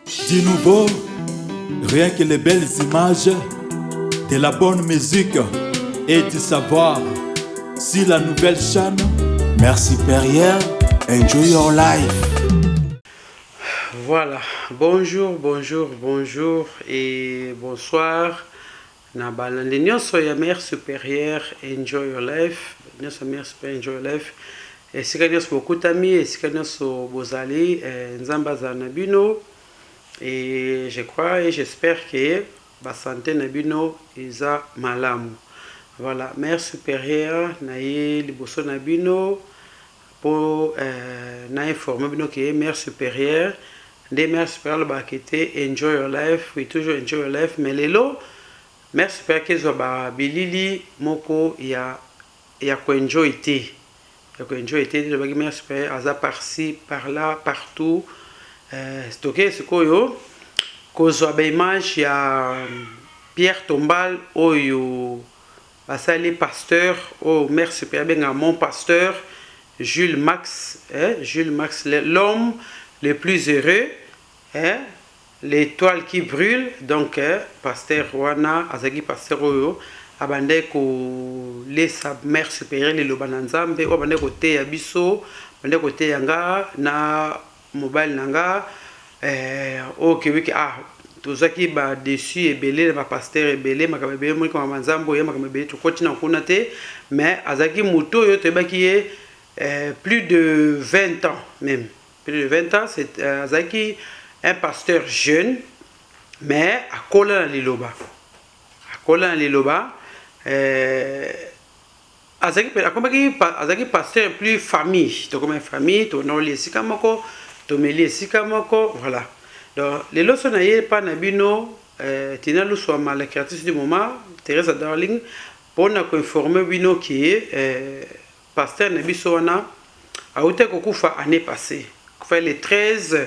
Du nouveau, rien que les belles images, de la bonne musique et du savoir. Sur la nouvelle chaîne, Mère supérieure, enjoy your life. Voilà, bonjour et bonsoir. Na balande nyonso ya Mère supérieure, enjoy your life. Nyonso Mère supérieure, enjoy your life. Esika nyonso bokutami, esika nyonso bozali, nzamba za nabino. Et je crois et j'espère que la santé nabino isa malamu. Voilà, Mère supérieure, naye liboso nabino pour na informer bino que Mère supérieure, des Mères supérieures ba kete enjoy your life, we toujours enjoy your life, mais lelo Mère supérieure kezo ba bilili moko ya ko enjoy te. Ya ko enjoy te de ba Mère supérieure aza par-ci, par-là, partout. Stocké sikoyo kozwa ba image ya Pierre Tombal oyo basali pasteur au Mère supérieure benga mon pasteur Jules Max, l'homme le plus heureux, l'étoile qui brûle. Donc pasteur wana azaki pasteur oyo abande ko lesa Mère supérieure le lobananzambe o abande ko te ya biso abande ko te yanga na mobile nanga ok tozaki ba dessus ebele ba pasteur ebele makaba ebele mo ko manzambo ye makaba ebele to continue kuna te, mais azaki moto yo te baki plus de 20 ans même. Plus de 20 ans, c'est azaki un pasteur jeune, mais à Kola Liloba. À Kola Liloba, azaki pasteur plus famille. Donc comme famille, to no les sikamoko, to meli sikamoko, voilà. Donc les leçons naie pas nabino tina lu so mal créatrice du moment, Teresa Darling, pour na informer bino qui pasteur nabiso wana a été kokufa année passée. Le 13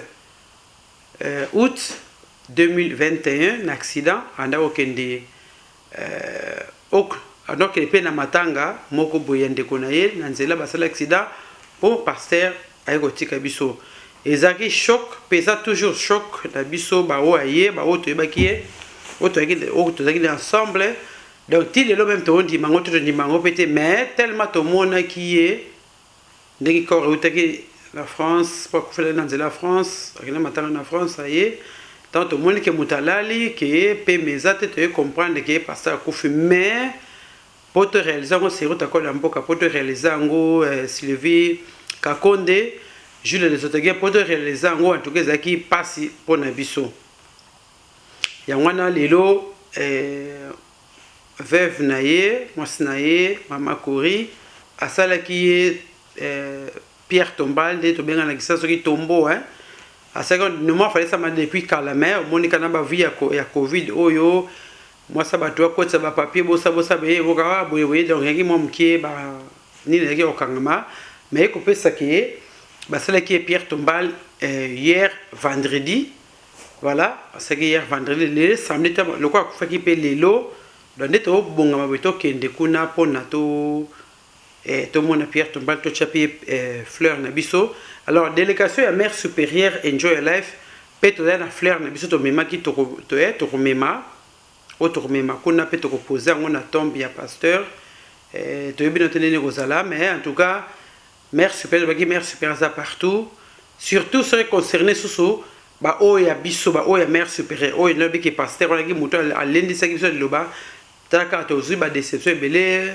août 2021, un accident anda okende alors qu'il est na matanga moko boyende konaye na nzela basala accident pour pasteur ayotika biso. Ezaki choc, pesa toujours choc na biso ba o aye ba o to bakie o to zaki ensemble. Donc il est le même to ndi mango to ndi mango pété, mais tellement to mona qui est ndeki ko utaki la France, pas qu'on fait dans la France, rien matin en France, ça y est. Tant tout le monde qui est mutalali, qui est pémezate, tu comprendre que parce que qu'on fait, mais pour te réaliser, on s'est retrouvé dans beaucoup pour te réaliser en Sylvie Kakonde, Jules les autres gars pour te réaliser en tout cas qui passe pour Nabiso. Yangwana lelo veuve naie, moi naie, maman Kori, à ça qui est Pierre Tombal, de Tobenga na kisa soki tombo à seconde nous moi fallait ça depuis Calamé monika na ba vie ya Covid oyo moi ça ba toi ko ça ba papier bosa be boka boye donc ngi mom ki ba ni ngi okangama mais ko pesa ki ba sala ki Pierre Tombal hier vendredi, voilà c'est que hier vendredi le samedi le quoi ko fa ki pe lelo donc neto bonga ma beto kende kuna pona to et tout le monde a Pierre Tombal, tout chapi fleur nabiso. Alors délégation à Mère supérieure enjoy your life. Peut-être la fleur nabiso to mema qui to mema, autre mema qu'on a peut te reposer on a tombe ya pasteur. To yebi notene rozala, mais en tout cas Mère supérieure baki Mère supérieure ça partout. Surtout serait concerné sous ba o ya biso ba o ya Mère supérieure o no biki pasteur on a qui moto à lundi ça qui so loba. Taka to zuba déception belé.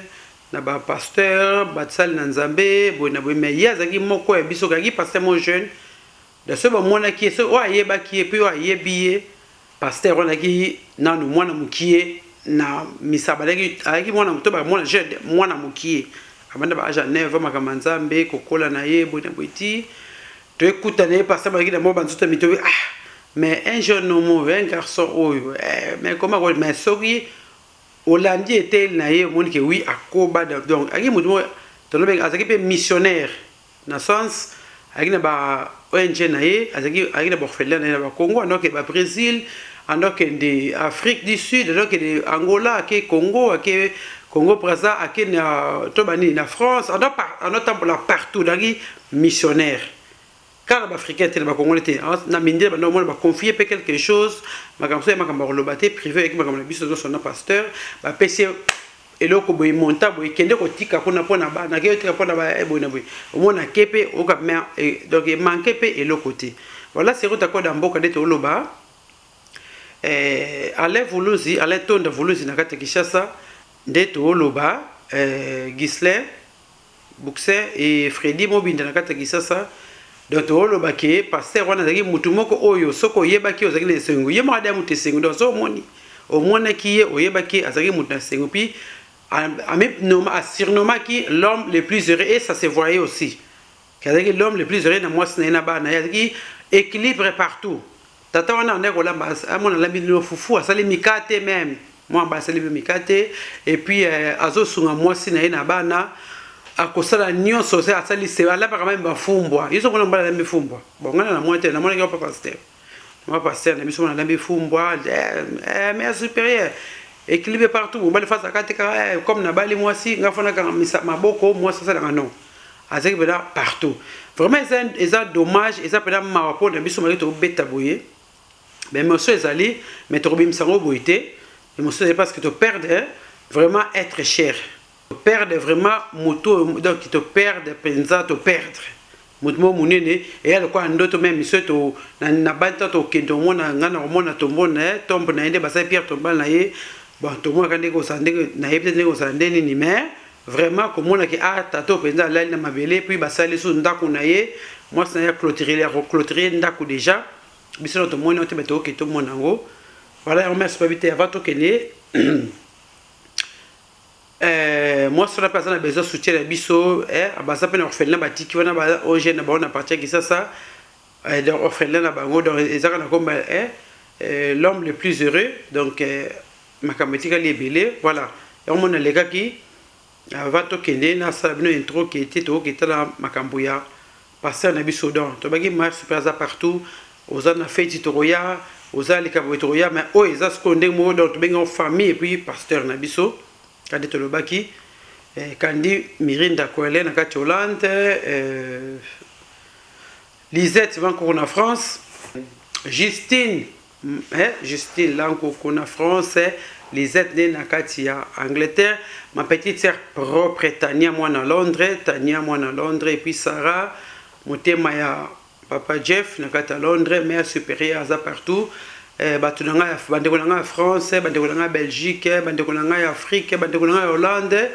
Na ba pasteur batsal na nzambe bona bo me yazaki moko ya biso kaki pasteur mon jeune de ce ba mona ki so o ayeba ki puis o ayebiye pasteur on aki na no mwana mukie na misabalaki aki mwana muto ba mwana jeune mwana mukie abanda ba aja 9 makama nzambe kokola na ye bona boiti to écoute na pasteur ba ki na mo banzuta mito mais un jeune homme un garçon mais comment mais soki Hollandi était là et on dit que oui à Koba donc aki mutu tolobe azaki pe missionnaire na sens aki na ba ONG na ye azaki na borfelin na ba Congo donc ba Brésil donc de Afrique du Sud donc de Angola aki Congo aki Congo Brazza aki na tobani na France en autant pour la partout donc missionnaire car l'Africain était le Congolais était na minde ba normalement ba confier quelque chose ma comme ça ma comme lobate privé avec ma comme biso son pasteur ba pc eloko boy monta boy kende ko tika pona ba na ke tika pona ba boy na boy au moins na kepe o ka mais donc il manquait pe eloko te voilà c'est route ko d'amboka de loba allait voulozi allait tonda voulozi na kata Kinshasa de loba Gislain Buxer et Freddy Mobinda na kata Kinshasa donc loba ke pasteur wana zaki mutu moko oyo soko yebaki ozaki na sengo yema ada mutu sengo donc so moni au moins qui est oyebaki azaki mutu na sengo puis a surnommé l'homme le plus heureux et ça se voyait aussi que l'homme le plus heureux na moi c'est na bana yazaki équilibre partout tata wana on est kolamba amona lambi no fufu asali mikate même moi ba sali mikate et puis azo sunga moi c'est na bana akosala nyonso se asali se ala pa même bafumbwa iso kona mbala lambi fumbwa bongana na moi te na mona ko pasteur moi pasteur na biso na lambi fumbwa mais supérieur équilibre partout on va le faire ça comme na bali moi si ngafona ka maboko moi ça là non azeki bela partout vraiment ça dommage et ça peut ma rapport na biso malito beta boye mais monsieur ezali mais to bim sango boité mais monsieur c'est parce que tu perds vraiment être cher perdre vraiment moto donc tu te perdre penza te perdre moto munene et elle quoi ndoto même monsieur to na banta to kendo mona ngana mona tombona tombe na ende basa Pierre Tombal na ye bon tout le monde a dit que ça n'est ni mais vraiment comme on a qui a tato penza là na mabele puis basali sous ndako na ye moi ça y a clôturer ndako déjà biso to monde on te beto que tout le monde ngo voilà on merci pas vite avant to kene moi sur la personne a besoin soutien la biso basa pe na orphelin ba tiki wana ba o jeune ba on a parti qui ça donc orphelin na bango donc ezaka na comme l'homme le plus heureux donc makametika libélé voilà et on a les gars qui va to kende na sabino intro qui était to qui était la makambuya passer na biso donc to bagi mar super za partout aux ana fête toroya aux ali kabotoroya mais oh ils a ce qu'on dit mo donc to benga famille et puis pasteur na biso kande to lobaki kandi mirinda koele na kati Hollande Lisette va encore en France Justine Justine là encore en France Lisette na kati ya Angleterre ma petite sœur propre Tania moi na Londres Tania moi na Londres et puis Sarah motema ya papa Jeff na kati ya Londres mère supérieure za partout batu nanga bandeko nanga France bandeko nanga Belgique bandeko nanga ya Afrique bandeko nanga Hollande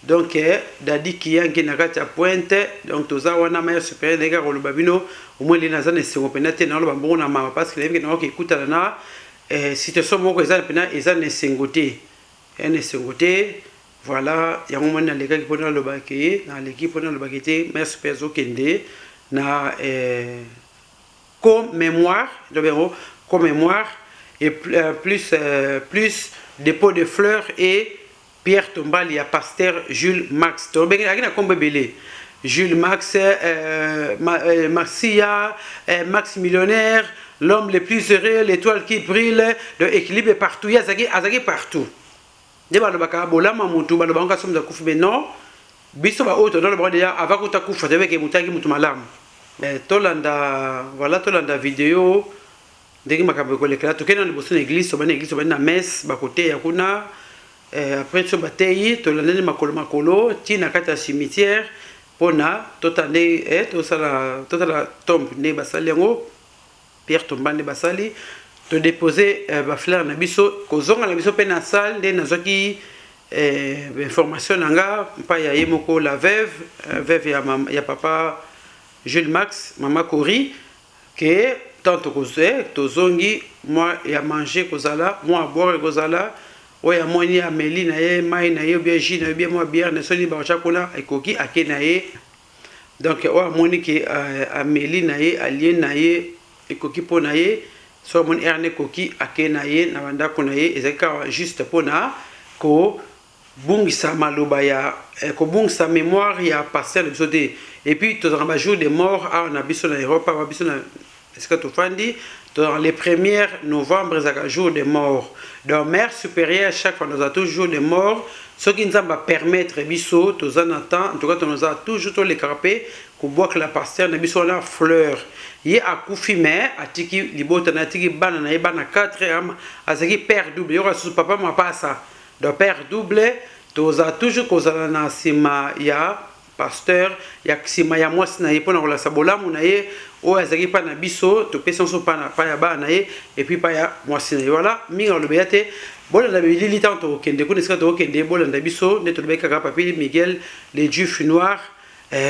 donc dadi kiyangi na kati ya Pointe donc toza wana mère supérieure nega koloba bino au moins les nazane sengo penate na loba mbona mama parce que les na ko ekuta na situation moko eza pena eza ne sengote voilà yango mona les gars qui pona le baké na l'équipe pona le baké merci peso kende na comme mémoire et plus dépôt de fleurs et Pierre Tombal il y a pasteur Jules Max to be na kombe belé Jules Max Marcia Max millionnaire l'homme le plus heureux l'étoile qui brille de équilibre partout il y a azaki partout de ba baka bolama mutu ba banga somme de kufu mais non biso ba auto dans le bras déjà avant que ta kufu de ke mutaki mutu malam tolanda voilà tolanda vidéo ndenge makambo ko lekala to kena liboso na église so bana église so bana messe ba côté ya kuna après so batei tolanda ni makolo tina kata cimetière pona totande to sala tombe ne basali yango Pierre Tombal ne basali to déposer ba fleur na biso kozonga na biso pe na salle de nazoki information nanga pa ya yemoko la veuve ya papa Jules Max mama Kori que tant que tozongi moi ya manger kozala moi boire kozala oya moni Amélie na ye mai na ye bien jus na bien moi bière na soni ba chakona ekoki akena ye donc oya moni que Amélie na ye alien na ye ekoki pona ye so mon erne koki akena ye na banda kona ye ezaka juste pona ko bungisa maloba ya ko bungisa mémoire ya passer le soté et puis tu auras jour des morts on a biso na Europe on a biso na est-ce que tu fandi dans les 1er novembre ezaka jour des morts donc mère supérieure chaque fois nous a toujours des morts ce qui nous va permettre biso to zanata en tout cas nous a toujours les carapé boire la pasteur na biso na fleur ye akufi mais atiki libota na tiki bana na bana 4 ans azaki père double yo rasu papa ma pasa do père double toza toujours kozala na sima ya pasteur ya sima ya mwasi na ye pona kola sabolamu na ye o azaki pa na biso to pesa so pa na pa ya bana ye et puis pa ya mwasi na ye voilà minga lo beyate bola na bilili tanto kende ko neska to kende bola na biso ne to beka papi Miguel les juifs noirs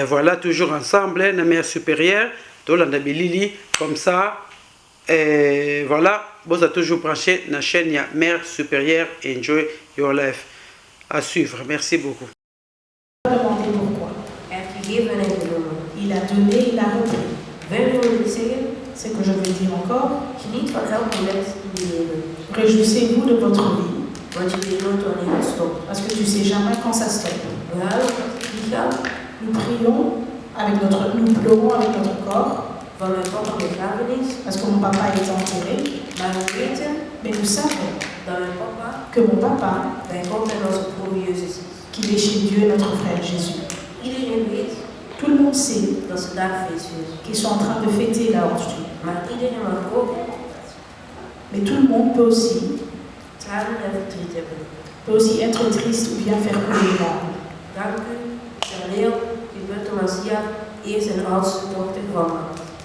voilà toujours ensemble na mère supérieure to la bilili comme ça voilà vous a toujours branché na chaîne ya mère supérieure. Enjoy your life à suivre. Merci beaucoup. Demandez pourquoi. Il a donné, il a repris. C'est que je veux dire encore. Réjouissez-vous de votre vie. Parce que tu ne sais jamais quand ça stoppe. Nous prions nous pleurons avec notre corps. Parce que mon papa est enterré. Mais nous savons que mon papa, qu'il est chez Dieu, notre frère Jésus. Tout le monde sait qu'ils sont en train de fêter là aujourd'hui. Mais tout le monde peut aussi être triste ou bien faire couler les larmes.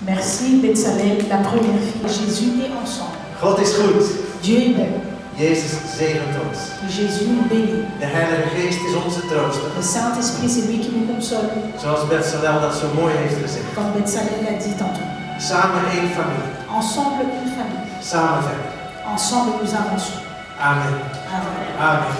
Merci Betsalel, la première fille. Jésus est ensemble. God is goed. Dieu est bon. Jezus zegent ons. Jésus nous bénit. De Heilige Geest is onze trooster. Le Saint-Esprit, c'est lui qui nous console. Zoals Betsalel dat zo mooi heeft gezegd. Comme Betsalel l'a dit tantôt. Samen één familie. Ensemble une famille. Samen verder. Ensemble nous avançons. Amen. Amen. Amen.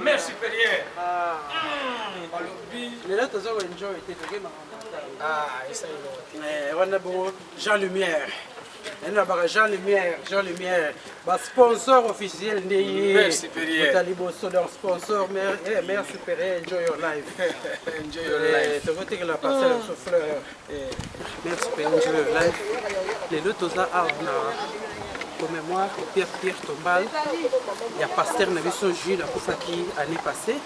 Mère supérieure. Jean Lumière. Jean Lumière, Jean Lumière, sponsor officiel de Mère supérieure. Sponsor, mère supérieure, enjoy your life. Enjoy your life. Tu veux que la passer sur fleur. Mère supérieure, enjoy your life. Les deux tous là, pour mémoire, Pierre Tombal, il y a pasteur Nabiso Jules, qui l'année passée.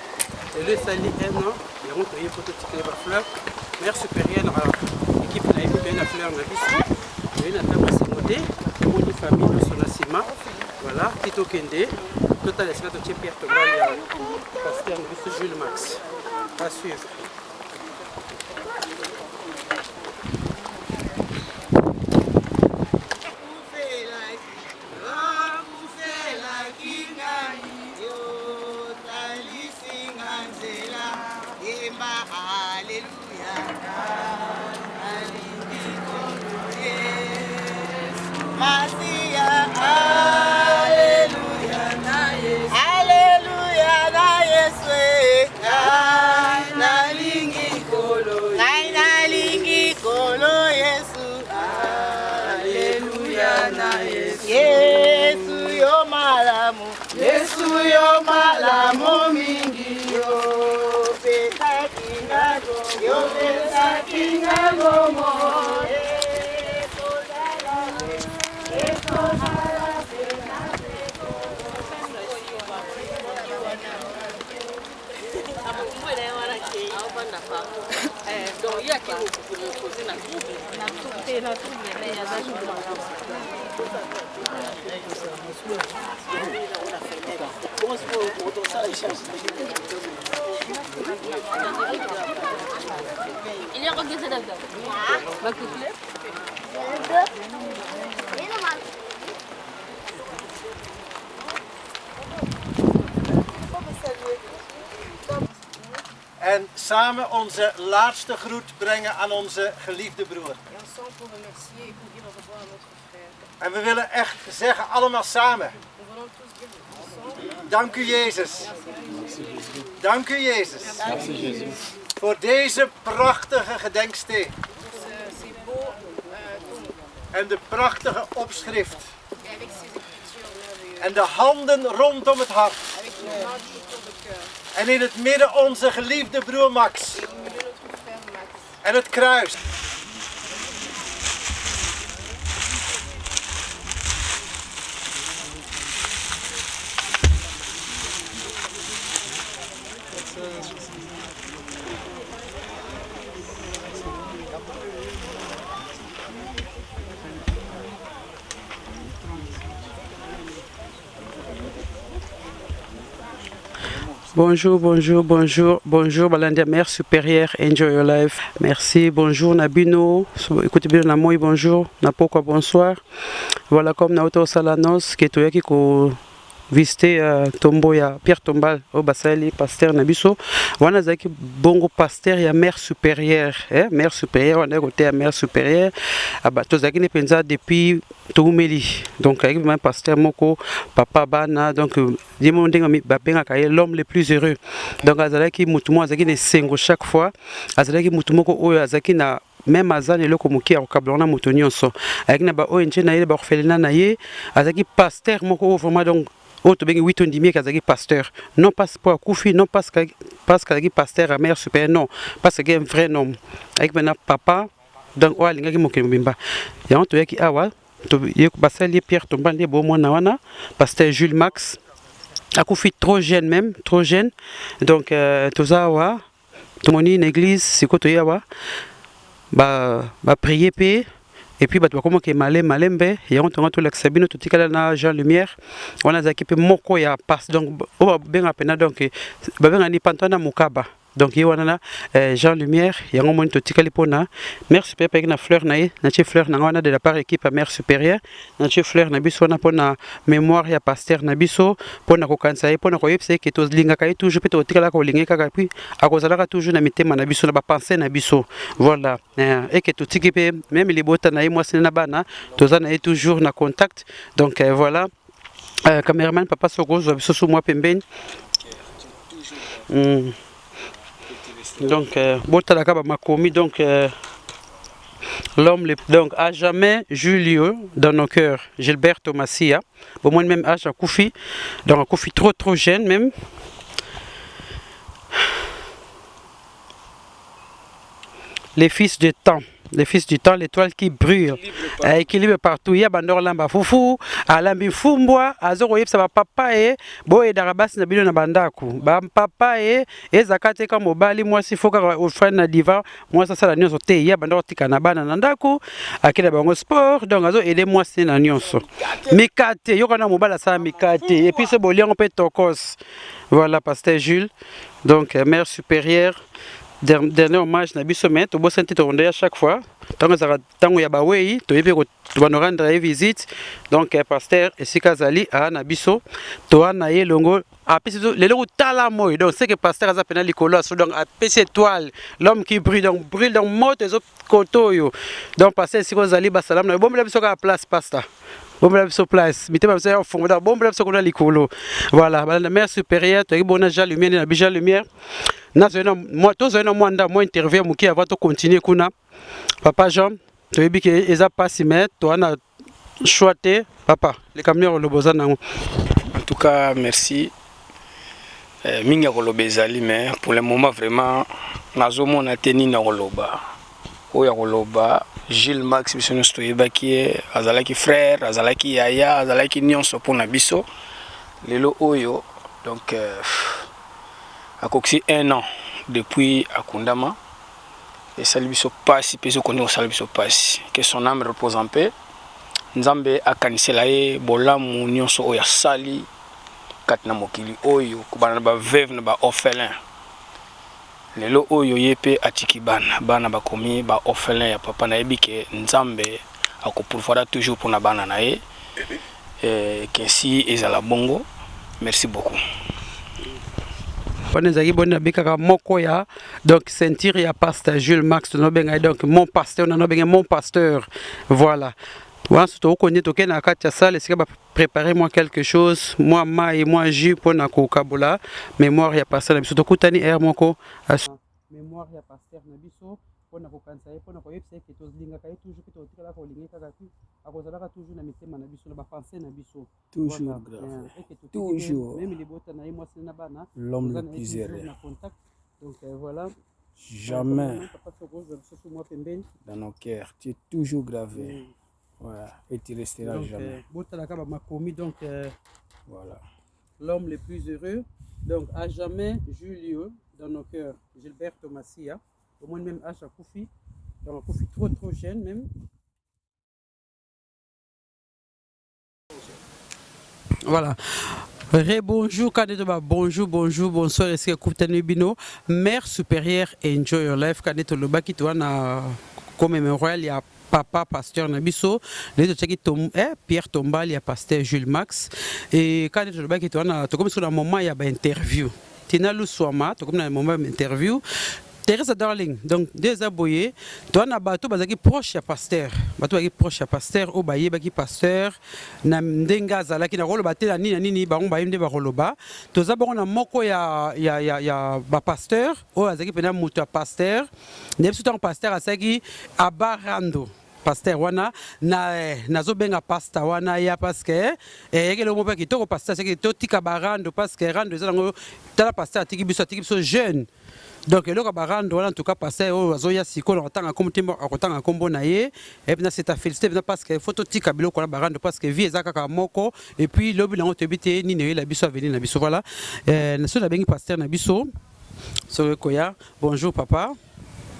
Et le sali un an, il y a un prototype de fleur. Mère supérieure, l'équipe de la fleur Nabiso. Il y a une famille de son assima. Voilà, Tito Kende. Total esclave de Pierre Tombal, il y a pasteur Nabiso Jules Max. À suivre. Yesu yo malamu mingi yo pesa kinga gomo Il y a regardé ça là-dedans. Va couper. En samen onze laatste groet brengen aan onze geliefde broer. En we willen echt zeggen, allemaal samen. Dank u Jezus. Dank u Jezus. Voor deze prachtige gedenksteen. En de prachtige opschrift. En de handen rondom het hart. En in het midden onze geliefde broer Max. En het kruis. Bonjour, bonjour, bonjour, bonjour, Balandia, mère supérieure, enjoy your life. Merci, bonjour, Nabino, écoutez bien, Namoy, bonjour, Napoko, bonsoir. Voilà, comme Naoto Salanos, qui est qui visité tombo ya Pierre Tombal au Basali pasteur Nabiso wana zaki bongo pasteur ya mère supérieure mère supérieure on est côté à mère supérieure abato zaki ne penza depuis Toumeli donc avec même pasteur moko papa bana donc dimo ndenga mi bapenga kaye l'homme le plus heureux donc azalaki mutumo azaki ne sengo chaque fois azalaki mutumoko oyo azaki na même azan eloko moki akablona moto nyonso avec na ba ONG na ye ba orphelinat na ye azaki pasteur moko vraiment donc autre bengi 8 ans demi kazaki pasteur non pas pour Koufi non parce que pasteur à mère super non parce que un vrai nom avec maintenant papa donc wa lingaki mokembimba ya on to yaki awa to yeko basali Pierre Tombal de bon mona wana pasteur Jules Max a Koufi trop jeune même trop jeune donc tout ça wa tout moni une église c'est quoi to yawa ba prier pe et puis bato bakoma ke malembe yango tonga to lakisa bino totikala na Jean Lumière wana zaki pe moko ya passe donc o benga pena donc babenga ni pantana mukaba donc ye wana Jean Lumière yango moni totikali pona mère supérieure na fleur na ye na tie fleur na wana de la part équipe mère supérieure na tie fleur na biso na pona mémoire ya pasteur na biso pona ko kanisa ye pona ko yepse ke to linga kai toujours pe to tikala ko linga kaka puis akozalaka toujours na mitema na biso na ba penser na biso voilà et que to tiki pe même les bota na ye moi c'est na bana tozana ye toujours na contact donc voilà cameraman papa Soko zo biso sous moi pembeni donc botalaka ba makomi donc l'homme donc à jamais Julio dans nos cœurs Gilbert Thomasia au moins même âge à Koufi donc à Koufi trop jeune même les fils du temps, l'étoile qui brille, équilibre partout. Il y a bandor lamba fufu, alambi fumbwa, azoro yep sa papa e, boye darabas na bilo na bandaku. Ba papa e zakate ka mobali moi si foka ofran na diva, moi ça la nyonso te, ya bandor tika na bana na ndaku, akila bango sport, donc azo aider moi c'est na nyonso. Mikate, yo kana mobala sa mikate, et puis ce bolian on peut tokos. Voilà pasteur Jules. Donc mère supérieure dernier hommage na biso mais to bosante to à chaque fois tango ya bawei to yebe ko rendre visite donc pasteur esika zali a na biso to ana ye longo apesi lelo tala moy donc c'est que pasteur aza pena likolo so donc apesi étoile l'homme qui brille donc moto ezo kotoyo donc pasteur esika zali ba salam na bombe la biso ka place pasteur bombe la biso place mitema biso ya fongo da bombe la biso ko na likolo voilà la mère supérieure to bona Jean Lumière na Jean Lumière moi interview muki avant de continuer kuna papa Jean tu as dit que eza pas mais toi na choité papa les camions le boza nango en tout cas merci minga kolobezali mais pour le moment vraiment nazomo na teni na koloba oya koloba Gilles Max biso sto yebaki azalaki frère azalaki yaya azalaki nyonso pona biso lelo oyo donc akoksi 1 an depuis Akundama et Salibiso Passi peso connaît au Salibiso Passi que son âme repose en paix Nzambe akanisela ye bolamu nyonso oya sali katina mokili oyo kubana ba veuve na ba orphelin lelo oyo yepe atiki bana bakomi ba orphelin ya papa na yebike Nzambe akopurfara toujours pour na bana na ye que si ezala bongo merci beaucoup. Moko ya donc sentir ya pasteur Jules Max no benga donc mon pasteur no benga mon pasteur voilà once to connait to kena katia salle c'est ba préparer moi quelque chose moi et moi jus pour na ko kabola mémoire ya pasteur na biso to kutani air moko mémoire ya pasteur na biso pour na ko kansa pour na ko yepse que to linga kai toujours que to tikala ko linga kaka tu akozalaka toujours na mitema na biso na ba pensée na biso toujours toujours même les bottes na moi c'est na bana l'homme le plus heureux donc voilà jamais dans nos cœurs tu es toujours gravé voilà et tu resteras jamais donc voilà l'homme le plus heureux donc à jamais Julio dans nos cœurs Gilbert Thomasia au moins même âge à Koufi donc Koufi trop jeune même voilà. Bonjour, bonjour, bonsoir, est-ce que Koutani Bino, mère supérieure, enjoy your life, Kaneto Loba qui tourne comme mémorial, il y a papa pasteur Nabiso, les Pierre Tombal, il y a pasteur Jules Max, et Kaneto Loba qui tourne, comme sur un moment, il y a une interview. Tina Luswama, comme un moment interview. Teresa Darling, donc des aboyés, toi na bateau bazaki proche à pasteur, bateau qui proche à pasteur, au baye baki pasteur, na ndenga zala ki na rolo baté la nini baron baye nde baroloba, toza bon na moko ya ba pasteur, o azaki pena mutu a pasteur, nebsu ton pasteur asaki abarando. Pasteur wana na zo benga pasta wana ya parce que yeke le mo pa kitoko pasteur c'est que to tika barando parce que rando ezango tala pasteur tiki biso jeune. Donc le barando en tout cas pasteur o azoya siko na tanga komtimbo akotanga kombo na ye et puis c'est à féliciter parce que photo tika bilo ko na barando parce que vie ezaka ka moko et puis lobi na otebite ni ne la biso avenir na biso voilà na so na bengi pasteur na biso so koya bonjour papa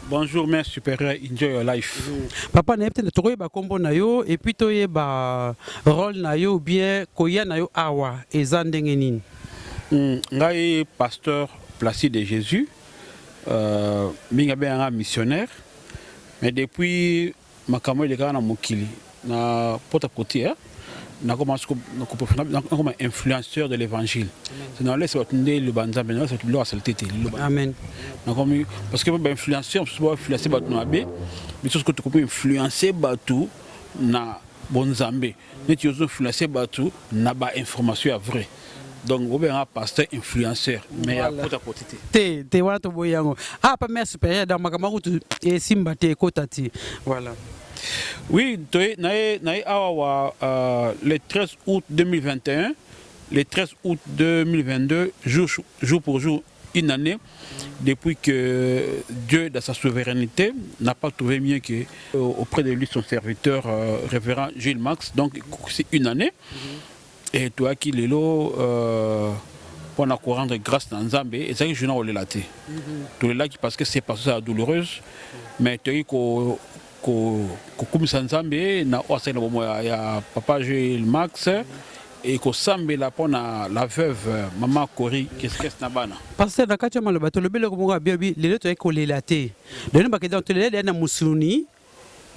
Bonjour, mère supérieure, enjoy your life. Papa, na peut-être trouver ba combo na yo et puis toye ba rôle na yo ou bien koya na yo awa ezandenge nini. Ngai pasteur Placide de Jésus, minga ben un missionnaire, mais depuis ma camarade de Ghana Mokili, na porte à côté, na commencé comme influenceur de l'évangile. C'est dans les sortes le banza, mais là c'est le saleté. Amen. Parce que ben influenceur, on peut influencer batou na bé, mais tout ce que tu peux influencer batou na bon zambé. Mais tu peux influencer batou na ba information vraie. Donc, on est un pasteur influenceur, mais à côté. Te wana to boyango. Ah, pas mère supérieure dans Makamarutu et Simbate Kotati. Voilà. Oui, le 13 août 2021, le 13 août 2022, jour pour jour, une année, depuis que Dieu, dans sa souveraineté, n'a pas trouvé mieux que auprès de lui son serviteur, révérend Gilles Max. Donc, c'est une année. Et toi qui l'es là, pour nous rendre grâce dans Zambé, et ça, je n'ai pas relaté. Tout là parce que c'est pas ça douloureuse, mais tu as dit que comme ça Zambé, na aussi il y a papa Gilles Max et que Zambé là pour la veuve maman Kori, qu'est-ce que c'est na parce que dans quatre mois le bateau le bel comme bien les autres est relaté. Le nom que dans tu les na musuluni.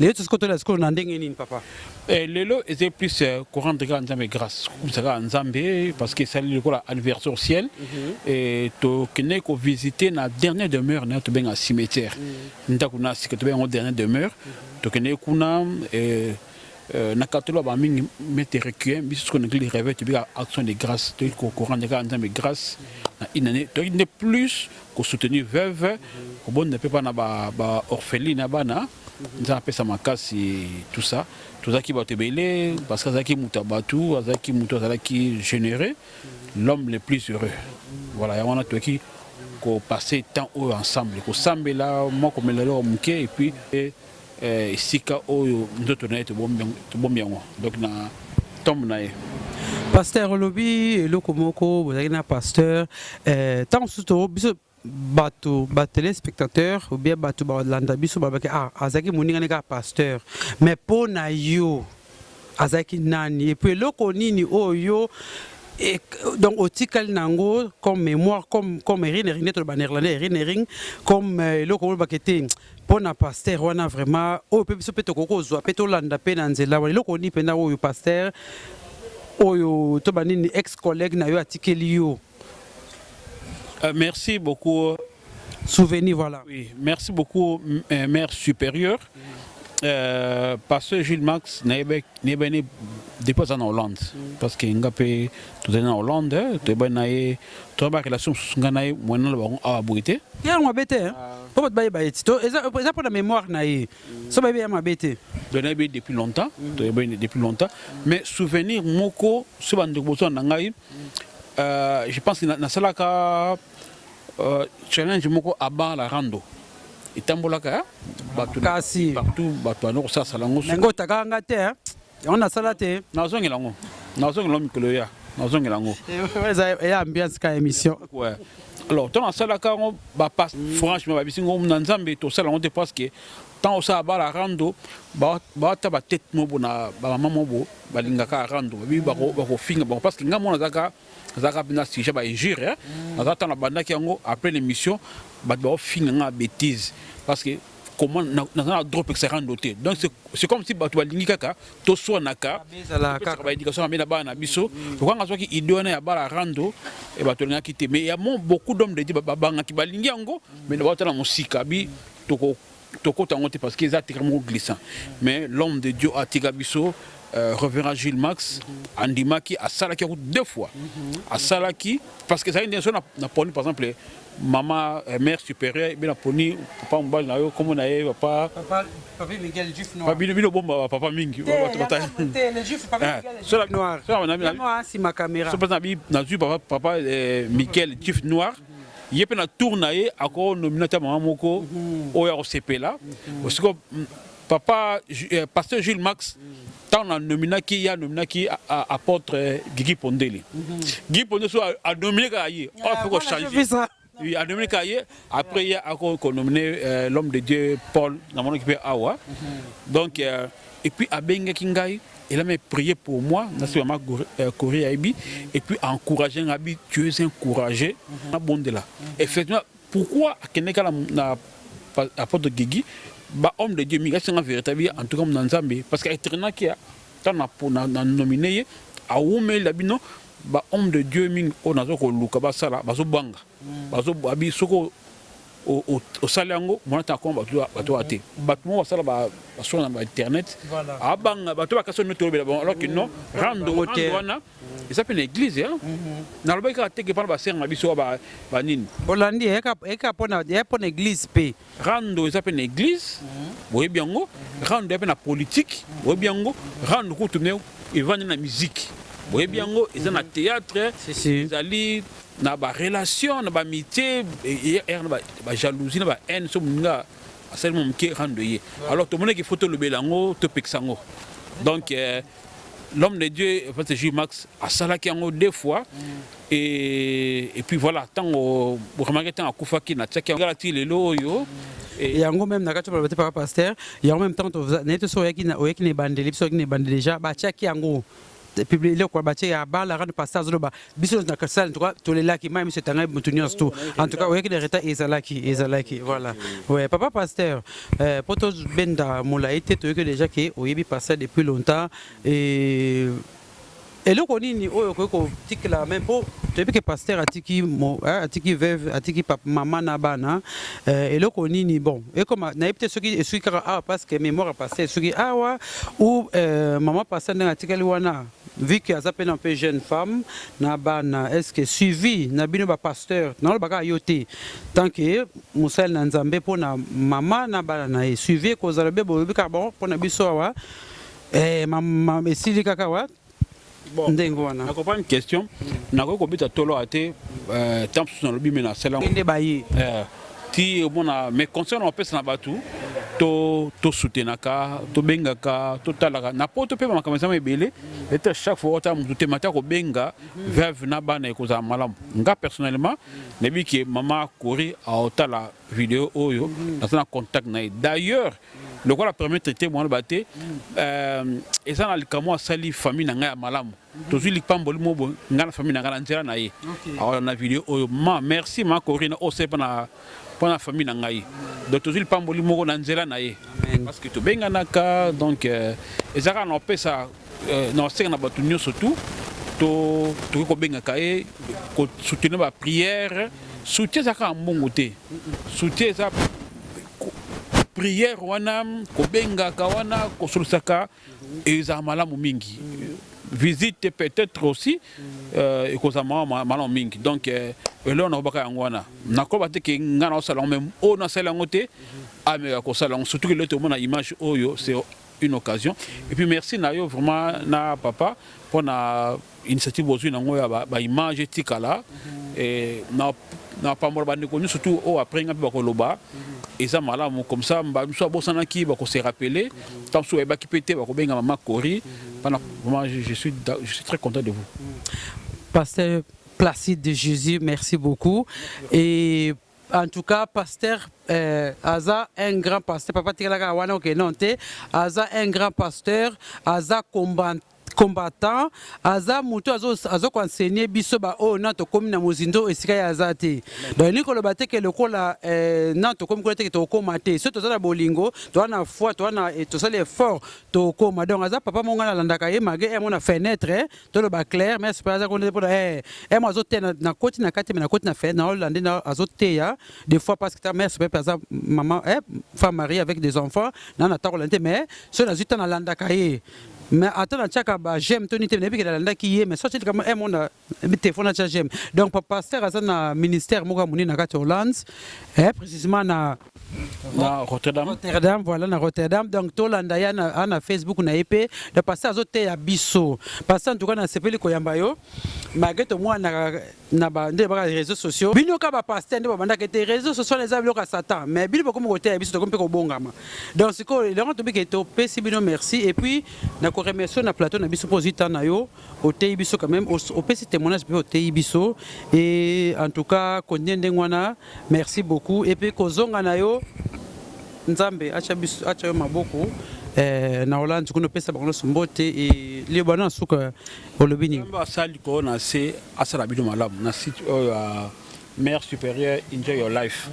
Les autres scotts là ce qu'on a ndengeni papa. Les lots étaient plus courant de Nzambé grâce comme ça Nzambé parce que c'est l'anniversaire au ciel et to connais qu'on visiter la dernière demeure na to ben cimetière. Nda kuna si que to ben en dernière demeure to connais kuna na katolo ba mingi mettre requiem bis ce qu'on les rêves tu bien action de grâce to courant de Nzambé grâce na une année to ne plus qu'on soutenir veuve ko bon ne peut pas na ba orpheline na bana. Nous avons fait ça tout ça. Tout ça qui va te bêler, parce que ça qui est batou, ça qui est généré, l'homme le plus heureux. Voilà, il y a un autre qui passé temps ensemble. Qu'on s'ambe là, moi comme le lot et puis ici quand nous tournons tout bien. Donc na tombe na. Pasteur Lobi, Lokomoko, vous avez un pasteur. Tant surtout bateau téléspectateur ou bien bateau landa biso babaki azaki moninga neka pasteur mais pour na yo azaki nani et puis loko nini oyo et donc otikal nango comme mémoire comme ring to banerlandais ring comme loko bakete pour na pasteur wana vraiment o pe biso peto kokozwa peto landa pe na nzela wali loko ni pena oyo pasteur oyo to banini ex collègue na yo atikeli yo. Merci beaucoup. Souvenir, voilà. Oui, merci beaucoup, mère supérieure. Pasteur Gilles Max n'est pas en Hollande. Parce que Ngapé, tout est en Hollande, tu es bien naïe, tu as la source nganaï, moi non la abouité. Il y a un bêté, hein. Pourquoi tu bailles ça pour la mémoire naïe. Ça va bien m'abêter. Tu es depuis longtemps, mais souvenir moko, ce bande de boson nangaï. Je pense que na salaka challenge moko aba la rando itambolaka batu kasi partout batu no sa salango ngo takanga te on a salate nazongelango mikolo ya nazongelango et ambiance ka émission ouais alors ton salaka ba passe franchement ba bisingo na nzambe to salango te parce que tant ça aba la rando ba ta ba tête mo bona ba maman mo balingaka rando bi ba ko finga bon parce que ngamo na zaka Zakabina si j'ai pas injure, la bande qui après l'émission, bah finir en bêtise parce que comment n'a drop que ça rend doté. Donc c'est comme si bah tu vas l'ingaka, to soit naka, bah indication à bana bana biso. Quand on a qui idéal à bala rando et bah tu l'as quitté. Mais il y a beaucoup d'hommes de dire bah banga qui balingi ango, mais ne va pas la musique abi toko tangote parce qu'ils ont tellement glissant. Mais l'homme de Dieu a tigabiso. Reverend Gilles Max, Andimaki, à Salaki deux fois. À Salaki, parce que ça a une intention, par exemple, maman, mère supérieure, bien poni, papa Mbal, comme on a eu, papa Miguel Juif Noir. Papa Mingi. Le Juif, papa Miguel Noir. Noir, c'est ma caméra. Papa Miguel Juif Noir. Il y a une tournée à quoi nominateur Mamoko, au RCP là. Parce que papa, pasteur Gilles Max, tant on a nominé qui apôtre Guy Pondeli. Guy Pondeli a nominé qui il faut qu'on change. Oui, a nominé Kaye. Après, il y a encore nominé l'homme de Dieu, Paul, dans mon équipe Awa. Donc, et puis, à Benga Kingai, il a même prié pour moi, nationalement Corée Aibi, et puis encouragé Nabi, tu es encouragé, à bon de là. Effectivement, pourquoi à Keneka na porte de Guigui, bah homme de Dieu, c'est un véritable, en tout cas, dans Zambie, parce qu'à Etrena qui a nominé, à Oumé Labino, bah homme de Dieu, on a zo luka ba sala, ba zo banga, ba zo abi soko au salango, mon attaquant ba to até, ba tout monde sala ba sur internet, ah banga ba to ba kaso noto alors que non, rando wana, il s'appelle l'église hein. Na lo ba ka teke par ba ser na biso ba nini. Bolandi eka pona église p. Rando il s'appelle l'église. Oui bien ngo, rando il na politique, oui bien ngo, rando ko tourner il va na musique. Oui bien ngo, ils ont un théâtre, ils allaient na ba relation, na ba amitié, et na jalousie, na ba haine, so munga seulement mke rando ye. Alors tout le monde qui photo le belango, to pexango. Donc l'homme de Dieu, en fait, J Max a salaki ango deux fois et puis voilà, tant au remarquer tant à Koufaki na tchaki ngala ti lelo yo. Et en gros même na kato balate par pasteur, et en même temps to net so yaki ne bandeli, so yaki ne bandeli déjà ba tchaki ango. Publié le quoi bâti à bas la rande passage de bas biso na kasal en tous les lacs même c'est un mutunyo tout en tout cas ouais que les rétats ezalaki voilà ouais papa pasteur poto benda mola été que déjà qui oyebi passé depuis longtemps et le konini oyo ko tikla même pour depuis que pasteur atiki veuve atiki papa maman na bana et le konini bon et comme na peut-être ce qui parce que mémoire passé ce qui ou maman passé na atikali wana vu que ça peine un peu jeune femme na bana est-ce que suivi na bino ba pasteur na le baka yote tant que musal na nzambe pona maman na bana na suivi ko zalabe bo carbon pona biso wa maman esili kaka wa. Bon, je comprends une question. Je comprends tolo ate tant sur le bimena cela. Ti mona mais concernant on peut na batu to soutenaka to bengaka to talaka na poto pe makamasa mebele et chaque fois ta mutu temata ko benga veuve na bana ko za malam nga personnellement nebi ki maman Kori a otala vidéo oyo na contact na d'ailleurs le quoi la première traité moi le baté et ça na likamo sali famille na nga malamu toujours likpamboli mo nga na famille na nga nzela na ye alors na vidéo oyo merci ma Kori na o sepa na pour la famille nangaï. Donc toujours le pamboli moko nanzela nae. Parce que tu benga naka donc et ça on peut ça non c'est na batu nyo surtout to ko benga kae ko soutenir ba prière soutien ça ka mbongote. Soutien ça prière wana ko benga ka wana ko sulsaka et za malamu mingi. Visite peut-être aussi et cause malon mingi donc là on a pas ngwana na ko baté que ngana salon même on a salon côté ah mais ko salon surtout que le tout monde a image oyo c'est une occasion et puis merci na yo vraiment na papa pour na initiative besoin na ngoya ba image tikala et na pas mort ba connu surtout au après nga ba ko loba et ça malamu comme ça mba so bosana ki ba ko se rappeler tant so ba ki pété ba ko benga maman Kori. Moi, je suis très content de vous. Pasteur Placide de Jésus, merci beaucoup. Et en tout cas, pasteur Aza, un grand pasteur, papa Tiraka Wana, ok, non, Aza, un grand pasteur, Aza combattant, Aza muto azo enseigner biso ba o na to komi na mozindo esika ya azate. Donc ni ko lo bate ke le ko la na to komi ko te to ko mate. So to za na bolingo, to na foi, to na to ça l'effort to ko ma donc Aza papa monga na landaka ye mage e mona fenêtre to le ba clair mais c'est pas ça qu'on est pour moi azo te na koti na kati na koti na fenêtre na lande na azo te ya des fois parce que ta mère c'est pas ça maman femme mariée avec des enfants na ta ko lande mais so na zuta na landaka ye. Mais attends, j'aime Tony Tene, mais ça c'est comme un téléphone j'aime. Donc papa pasteur à un ministère Mogamuni na Hollande, précisément na Rotterdam, voilà na Rotterdam. Donc tout l'andaya na Facebook na EP, de passer à zoter à Bisso. Passer en tout cas na sepeli koyambayo, malgré moi na na ba nde ba réseaux sociaux bino ka ba pasteur nde ba banda que réseaux sociaux les amis loka satan mais bino ba comme côté biso to comme ko bongama donc c'est quoi le rond to que to pesi bino merci et puis na ko remercier na plateau na biso posita na yo au tei biso quand même au pesi témoignage au tei biso et en tout cas konye ndengwana merci beaucoup et puis ko zonga na yo nzambe acha biso acha yo maboko na Hollande kuno pesa bango sombote et les bana suka olobini ba sali ko na se asala bino malamu na site mère supérieure enjoy your life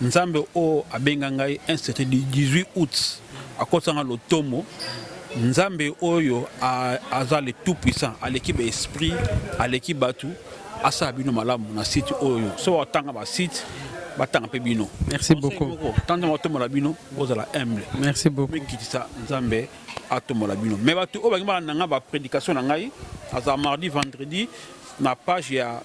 nzambe o abenga ngai un certain 18 août akosanga lotomo nzambe oyo aza le tout puissant à l'équipe esprit à l'équipe batu asala bino malamu na site oyo so atanga ba site batanga pe bino. Merci beaucoup. Tant de moto la bino aux la humble. Merci beaucoup. Mais qui dit ça Nzambe atomo la bino. Mais batu o bagima nanga ba prédication na ngai à mardi vendredi na page ya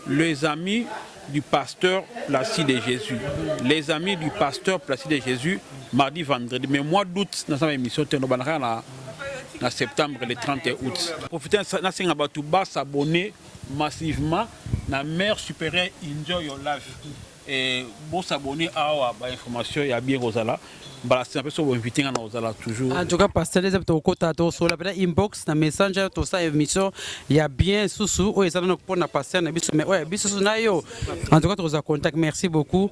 les amis du pasteur Placide de Jésus. Les amis du pasteur Placide de Jésus mardi vendredi mais mois d'août na sa émission te no banaka na septembre le 30 août. Profitez na singa batu ba s'abonner massivement na mère supérieure enjoy your life. Et bon s'abonner à l'information, il y a bien Rosala. C'est un peu ça, vous invitez à Rosala toujours. En tout cas, pasteur, les abdos côté sur la inbox, na messenger, tout ça émission, il y a bien sous où ils ont pour na pasteur, na biso mais ouais, biso na yo. En tout cas, tu as contact, merci beaucoup.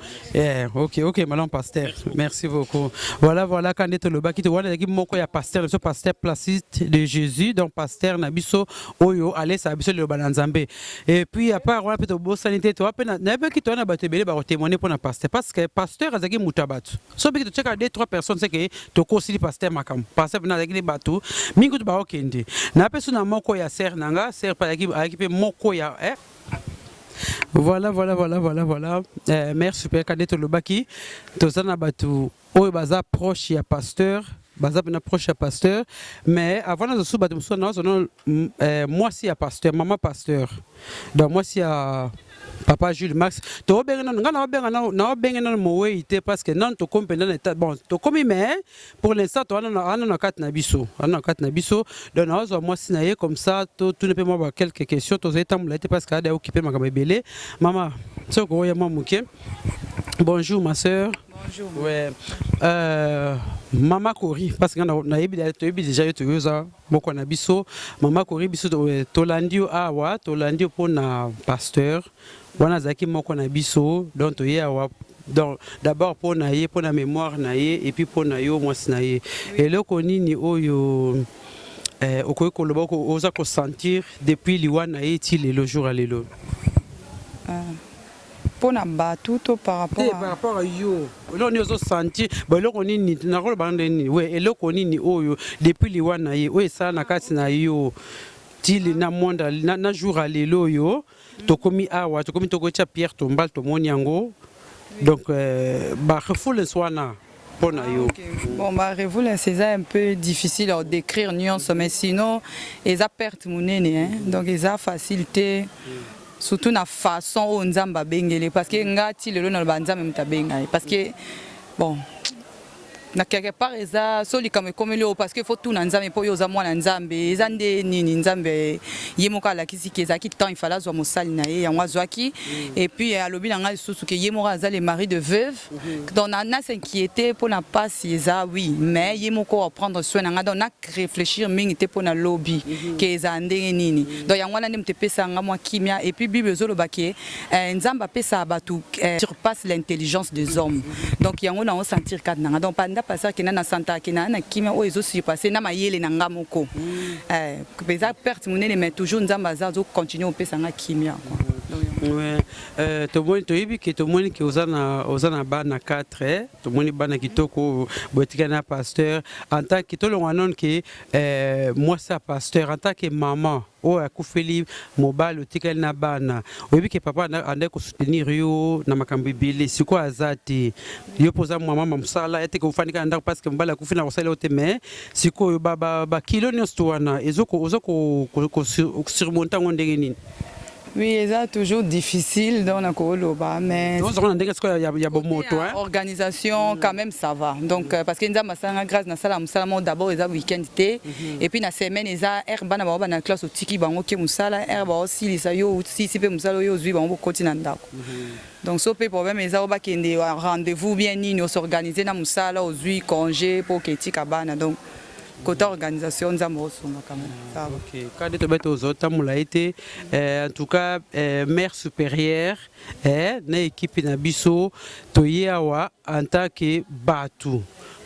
OK, madame pasteur, merci beaucoup. Voilà, quand est le bas qui te voit l'équipe moko ya pasteur, le pasteur Placide de Jésus, donc pasteur na biso oyo allez ça biso le balanzambe. Et puis à part on a peut-être beau sanité, tu vois na pas qui tourne battre belé ba témoigner pour na pasteur parce que pasteur azaki mutabatu. So bi que tu check 2-3 personnes c'est que to kosili pasteur makam. Pasteur na azaki batu, mingu tu ba okende. Na peso na moko ya ser nanga, ser pa équipe moko ya Voilà. Mère super cadet le baki. Tozana batu oyo baza proche ya pasteur. Baza na proche ya pasteur. Mais avant de sous batu moi si ya pasteur, maman pasteur. Donc moi si ya Papa Jules Max, to benga na benga na mowe ite parce que non to comprendre na état bon to comme mais pour l'instant to ana kat na biso donc na moi sinaye comme ça to ne peut moi quelques questions to zetam la parce que ada occupé ma belé maman so ko ya mamuke. Bonjour ma sœur. Bonjour. Ouais. Maman Kori parce que na yebi déjà yo toyoza moko na biso maman Kori biso to landio awa to landio pona pasteur wana zaki moko na biso donc to ye awa donc d'abord pona ye pona mémoire na ye et puis pona yo mwasi na ye et loko nini oyo okoki koloba oza ko sentir depuis liwana ye ti le jour à lelo pour na batuto par rapport à yo lo ni ozo sentir ba loko nini na ko ba ndeni we eloko nini oyo depuis liwana ye o esa na kati na yo tili na monde na jour à lelo yo to komi awa to komi to ko tia Pierre Tombal to moni yango donc ba refoule swana pona yo bon ba refoule c'est un peu difficile à décrire nuance mais sinon les a perte monene donc les a facilité surtout na façon où nzamba bengele parce que ngati lelo na banzamba mtabenga parce que bon na quelque part eza soli comme le parce que faut tout na nzambe po yo za mwana nzambe eza nde nini nzambe yemoka la kisiki ezaki temps il fallait zo mosali na ye yango azwaki et puis alobi na ngai susu ke yemoka aza le mari de veuve donc na s'inquiéter pour na passe eza oui mais yemoko prendre soin na nga donc na réfléchir mingi te pour na lobby ke eza ndenge nini donc yango na ndemte pesa nga mwa kimia et puis bible zo lobaki nzamba pesa batu surpasse l'intelligence des hommes donc yango na on sentir kad na donc passer que na santa que na kimia o ezo si passer na mayele na ngamoko pesa perte monene mais toujours nzamba za zo continuer au pesa nga kimia ouais to moni to yibi ke to moni ke ozana bana 4 to moni bana kitoko botika na pasteur en tant que to longa non ke moi ça pasteur en tant que maman o akufeli mobile otikali na bana oyebi ke papa ande ko soutenir yo na makambo bile siko azati yo poza mama msala ete ko fanika ndako parce que mbala akufina ko sala ote mais siko yo ba kilo nyos to wana ezoko ozoko surmonter ngondenge nini Oui, c'est toujours difficile dans la Koloba, mais organisation quand même ça va. Donc parce que nous avons grâce à ça d'abord les week-end et puis la semaine ils ont herba na ba na classe au tiki bango ke musala herba aussi les ayo si pe musala yo zui bango continent ndako. Donc ce problème ils ont ba kende rendez-vous bien ni s'organiser na musala au zui congé pour que tika bana donc côté organisation nous avons quand même ça. OK, quand tu bête aux autres été en tout cas mère supérieure na équipe na biso toyewa en tant que batu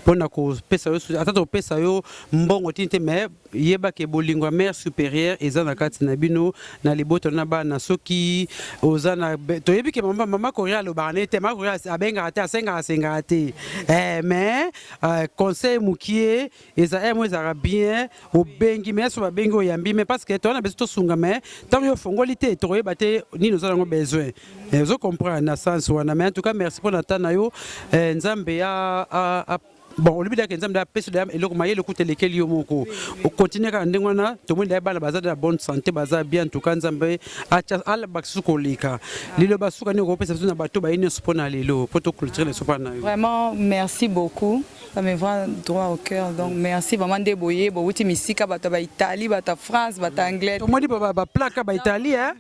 pona ko pesa yo atata pesa yo mbongo tinte mais yeba ke bolingwa mère supérieure ezana kati na bino na liboto na bana soki ozana toyebi ke mama koria lo banete mama koria abenga ate asenga ate mais conseil mukie eza mo ezara bien o bengi mais so ba bengi o yambi mais parce que to na beso sunga mais tant yo fongolité to yeba te ni nous avons besoin vous comprenez na sens wana mais en tout cas merci pour natana yo nzambe a bon au lieu de que nous pèse et le maillé le côté lesquels yo moko on continue à ndengwana tout le monde ba baza de bonne santé baza bien en tout cas nzambe acha ala baksuko lika lilo basuka ni ko pesa na bato ba ini spona lelo poto culture le sopana. Vraiment merci beaucoup, ça me va droit au cœur, donc merci vraiment deboyer bo uti misika bato ba Italie bato France bato anglais to modi ba plaka ba Italie hein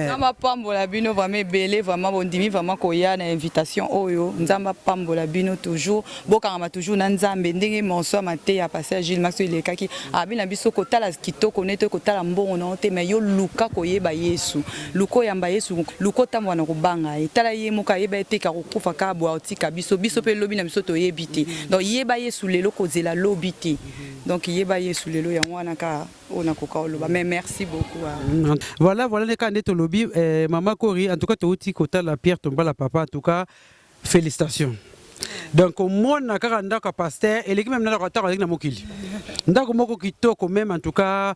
nzamba pambola bino vraiment belé vraiment bondimi vraiment koya na invitation oyo nzamba pambola bino toujours bokanga toujours na nzambe ndenge monso maté ya passé Gilles Max le kaki abina biso kotala kitoko neto kotala mbongo na te mais yo luka koyeba Yesu luko yamba Yesu luko tamwa na kubanga etala ye muka yeba eteka kokufa ka bwa otika biso pe lobi na biso to yebite donc yeba Yesu lelo kozela lobite donc yeba Yesu lelo ya mwana ka ona koka oloba mais merci beaucoup voilà les candidates lobby maman Kori en tout cas to uti kotala Pierre Tombala papa en tout cas félicitations. Donc au monde na kaka ndaka pasteur et l'équipe même na kaka avec na mokili ndako moko kitoko même en tout cas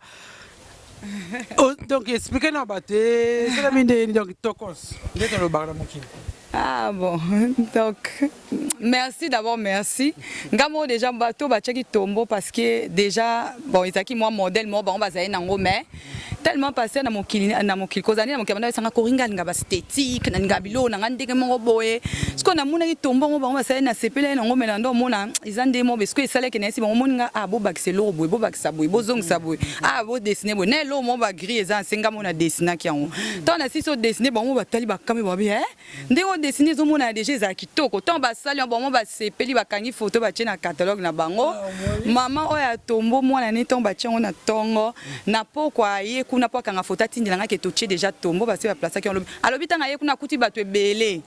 donc expliquez nous baté c'est la mine donc tokos ndeko lo barna mokili. Ah bon, donc merci d'abord, merci. Ngamo déjà bateau bachaki tombo parce que déjà bon izaki moi modèle moi ba on bazaye nango mais tellement passé na mokili kozani na mokili na sanga koringa nga ba esthétique na ngabilo na ngandeke mo boye ce qu'on a mona ki tombo mo ba on bazaye na sepele nango melando mona izande mo parce que sale ke nesi bon mona ah bo baxelo boye bo baxa boye bo zong sa boye ah bo dessiner boye ne lo mo ba gris ezan senga mona dessiner ki yango tant na si so dessiner bon mo ba tali ba kame ba bien ndeko dessiner zo mona déjà za kitoko tant ba sali bon mo ba sepeli ba kangi photo ba tena catalogue na bango maman oya tombo mona ne tomba tchango na tongo na pokwa ye kuna po kanga photo tindilanga ke toche déjà tombo parce que ba place ki on alobi tanga ye kuna kuti bato ebele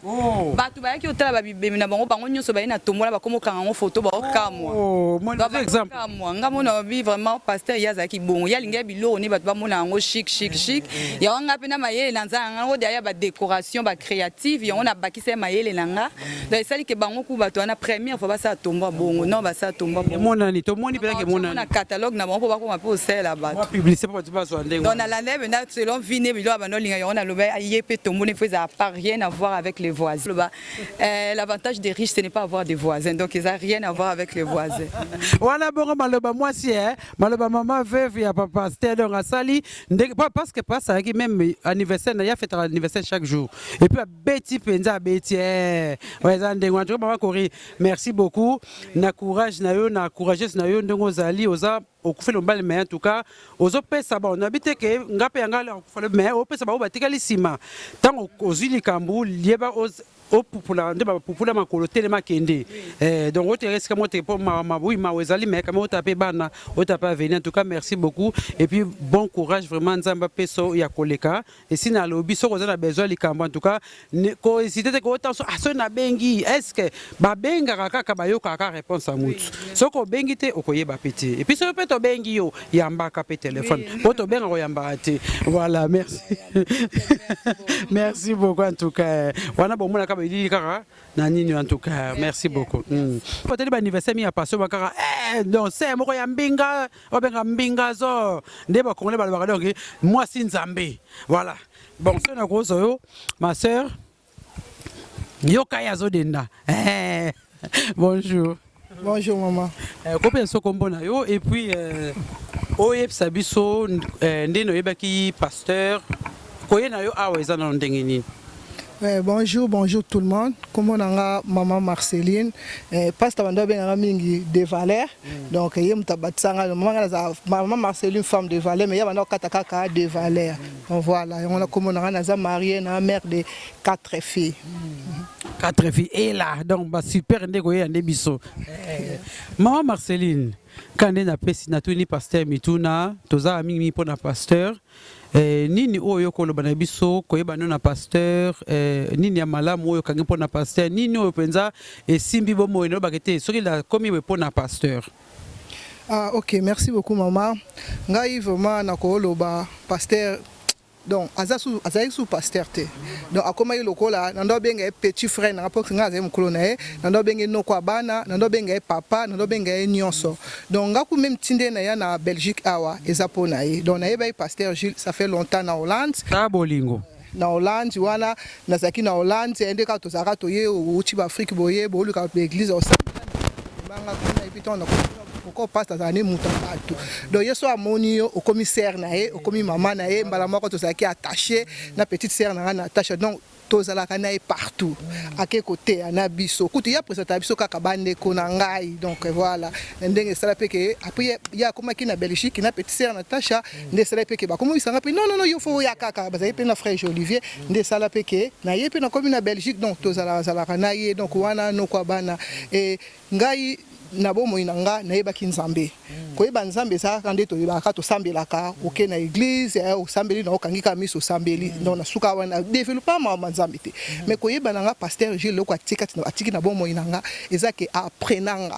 bato ba ki otala ba bibemi na bango bango nyoso ba na tombo la ba komo kanga photo ba okamwa moi exemple nga mona bi vraiment pasteur yaza ki bongo ya linga bilo ni bato ba mona ngo chic ya wanga pena mayele na nzanga ngo derrière ba décoration ba créative ya on a bakisa mayele nanga donc ça que bango ku bato na première fois ba sa tombo bongo non ba sa tombo bongo mona ni to moni pela ke mona na catalogue na bango ba ko ma po sela ba publicité pas ba so ndengo dans la lève na selon vine bilo abano linga on a le yepé tombo ne faisait pas rien à voir avec les voisins l'avantage des riches ce n'est pas avoir des voisins donc ils a rien à voir avec les voisins voilà bon maloba moi si maloba maman veuve ya papa c'était donc asali parce que passe avec même anniversaire na ya fête anniversaire chaque jour et puis beti penza beti ouais ça ndengo tu maman Kori merci beaucoup na courage na yo na courageuse na yo ndongo zali oza okufela mbali mais en tout cas ozo pesa ba on habite ke ngape yangala okufela mais o pesa ba o batikali sima tango ozili kambu lieba au popula de ba popula makolo telema kende donc on te reste comme te pour ma oui ma wezali mais comme on taper bana on taper venir en tout cas merci beaucoup et puis bon courage vraiment nzamba peso ya koleka et si na lobby so kozana besoin likambo en tout cas ko hésiter que autant so na bengi est-ce que ba benga kaka ba yo kaka réponse à mutu so ko bengi te okoyeba pete et puis so peto bengi yo yamba ka pe téléphone poto benga ko yamba te voilà merci merci beaucoup en tout cas wana bon mona en tout cas merci beaucoup peut-être l'anniversaire mi a passé bakara donc c'est moko ya mbinga obenga mbinga zo ndeba kongole balobaka donc moi si nzambe voilà bon c'est na kozo yo ma sœur yoka ya zo denda bonjour maman combien so kombona yo et puis oyeb sabiso ndeno yebaki pasteur koye na yo awa eza na ndenge nini? Bonjour tout le monde. Comme on a maman Marceline, pasteur Bando Benganga mingi de Valère. Donc yé mutabatsanga maman Marceline femme de Valère, mais yé bando katakaka de Valère. Donc voilà, on a comme on a naza mariée, na mère de 4 filles. 4 filles et là donc ba super ndeko yé ande biso. Maman Marceline, quand on a pesi na tuni pasteur mituna, toza mingi po na pasteur. Nini oyo koloba na biso koyeba no na pasteur nini ya malamu oyo kangi po na pasteur nini oyo penza esimbi bomo eno bakete soki la komi we po na pasteur. OK, merci beaucoup maman. Ngai vraiment na koloba pasteur donc azayi sous pasteur te. Donc akoma lokola nando benga petit frère na rapport nga azayi mukolo na ye nando benga noko abana nando benga papa nando benga nyonso. Donc ngaku même tinde na ya na Belgique awa ezapo na ye. Donc na ye pasteur Gilles ça fait longtemps na Hollande. Ta bolingo. Na Hollande wana nazaki na Hollande ende ka tozaka toye uchi ba Afrique boye bo luka église au sein. Banga kuna epito na pourquoi passe dans année mutamatu donc yeso amoni au commissaire nae au commis maman nae mbala moko to zaki attaché na petite sœur na attaché donc tozala kana partout à quel côté na biso kutu ya présenter biso kaka bande ko na ngai donc voilà ndenge sala peke après ya koma ki na Belgique na petite sœur Natacha ndé sala peke ba komo bisanga pe non il faut ya kaka ba pe na frère Olivier ndé sala peke na ye pe na komi na Belgique donc tozala kana ye donc wana no kwa bana et ngai na bomo inanga na yebaki nzambe koyeba nzambe sa kande to yebaka to sambelaka oke na église o sambeli na okangika miso sambeli donc na suka wana développer ma nzambe te mais koyeba nanga pasteur Gilles loko atiki na bomo inanga ezake apprenanga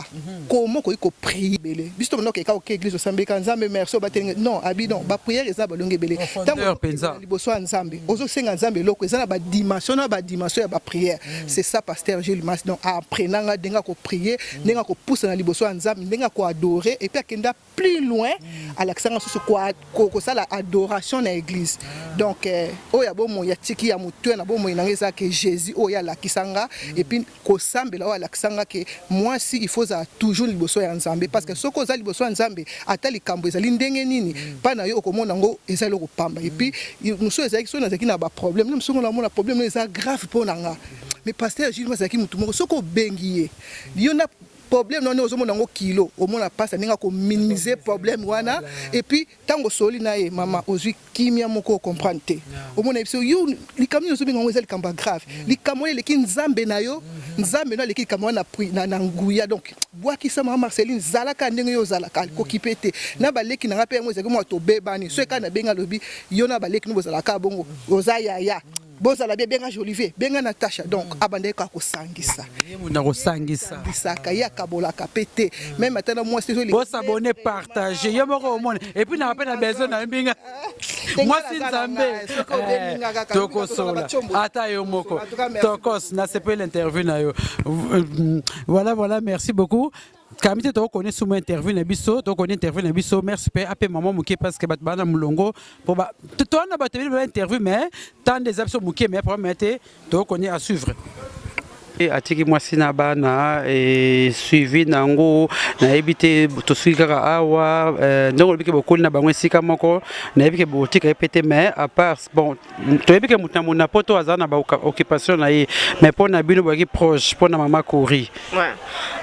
comment ko prier belé bisto no ke ka oke église o sambelika nzambe merci batenge non abidon ba prière eza balonge belé tango penza liboso nzambe ozo senga nzambe loko eza na ba dimension ya ba prière c'est ça pasteur Gilles mas donc apprenanga denga ko prier denga ko na liboso ya nzambe ndenga ko adorer et puis akenda plus loin à l'accent sur quoi ça la adoration na église donc oya bomo ya tiki ya mutu na bomo inangeza que Jésus oya la kisanga et puis ko sambela oya la kisanga que moi si il faut ça toujours liboso ya nzambe parce que soko za liboso ya nzambe atali kambo ezali ndenge nini pa na yo okomona ngo ezali ko pamba et puis muso ezali so na zaki na ba problème muso na mona problème eza grave pour nanga mais pasteur Gilles mazaki mutu moko soko bengiye yo na problème non aux hommes kilo au moins la passe n'enga ko minimiser problème wana et puis tango soli na ye mama ozui kimia moko comprendre te au moins ebiso yo likamyo zo benga ngweza likamba grave likamyo leki nzambe na yo nzambe na leki likamyo na pri na nguya donc boaki sa mama Marceline zalaka ndenge yo zalaka ko kipete na baleki na ngape ngweza ko mo to bebani so ka na benga lobi yo na baleki no bozalaka bongo ozaya ya bozala benga Olivier benga Natacha donc abandé ka ko sangisa na ko sangisa bisaka ya kabola kapete même maintenant moi c'est bon s'abonner partager yo moko au monde et puis na rappel na besoin na mbinga moi si nzambe toko sola ata yo moko tokos na c'est pas l'interview na yo voilà merci beaucoup. Kamite to connaît sous mon interview na biso to connaît interview na biso merci père appel maman muké parce que bat bana mulongo pour ba to na ba interview mais tant des options muké mais pour mettre to connaît à suivre atiki mwasi na bana et suivi nango na ebite to suikaka awa ndongo bike bokoli na bango esika moko na ebike botika epete mais à part bon to ebike mutambo na poto azana ba occupation na ye mais pour na bino baki proche pour na maman Kori. Ouais.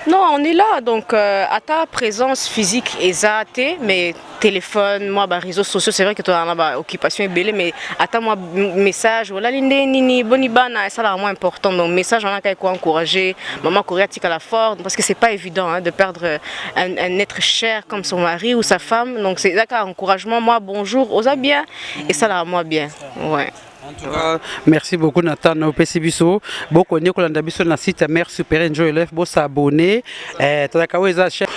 Non, on est là donc à ta présence physique exacte mais téléphone moi ba réseaux sociaux c'est vrai que tu as une occupation belé mais attends moi message voilà linde nini boni bana ça là moins important donc message on a qu'à encourager maman coréatique à la force parce que c'est pas évident hein, de perdre un être cher comme son mari ou sa femme donc c'est là qu'à encouragement moi bonjour osa bien et ça là moi bien ouais. En tout cas, merci beaucoup Nathan au PCBiso. Beaucoup de kolanda biso na site Mère Supérieure Enjoy Life bo s'abonner. Tadakaweza chaîne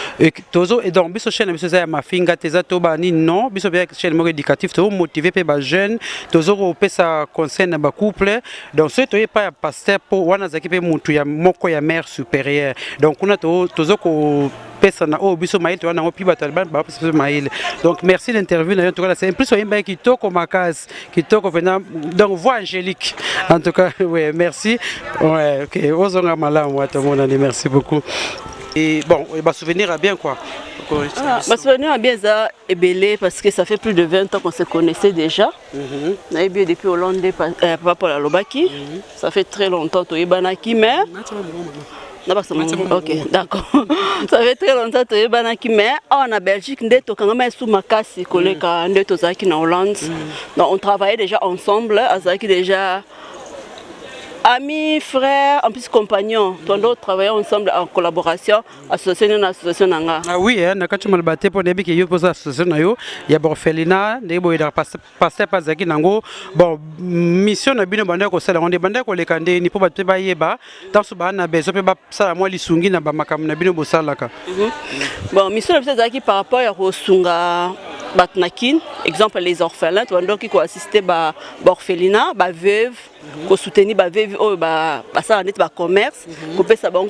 tozo et donc biso chaîne biso za mafinga teza to bani non biso bien chaîne mo éducatif to motiver pe ba jeune tozo ko pesa conseil na ba couple donc ce to pas pasteur pour wana zaki pe mutu ya moko ya Mère Supérieure. Donc kuna tozo ko pesa na biso maïl to wana ngo piba talban ba pesa maïl. Donc merci l'interview na to c'est plus soyez bien kitoko makas kitoko venant donc voix angélique en tout cas ouais merci ouais OK ozonga malamu watu mona merci beaucoup et bon il va souvenir à bien quoi Basouvenir bien ça est belé parce que ça fait plus de 20 ans qu'on se connaissait déjà. On a bien depuis Hollande papa la Lobaki. Ça fait très longtemps que Ibanaki mais ok, d'accord. Ça fait très longtemps que Ibanaki mais en Belgique on est quand même sous Makasi collègue on est aux Zaki en Hollande. Donc on travaillait déjà ensemble, Azaki déjà amis, frères, en plus compagnons. Nous travaillons ensemble en collaboration, association. Ah oui, hein, quand tu m'as battu pour que yo pose association, il y a Borfelina, des boys da passer pas zaki nango. Bon, mission na bino banda ko sala on de banda ko le kande ni po battu ba yeba. Dans ce bana bezo pe ba sala moi lisungi na ba makam na bino bosalaka. Bon, mission na zaki par rapport à Rosunga Batnakin, exemple les orphelins, qui ont assisté à l'orphelinat, à veuve, qui soutenir la veuve, ça en est le commerce, qui peut savoir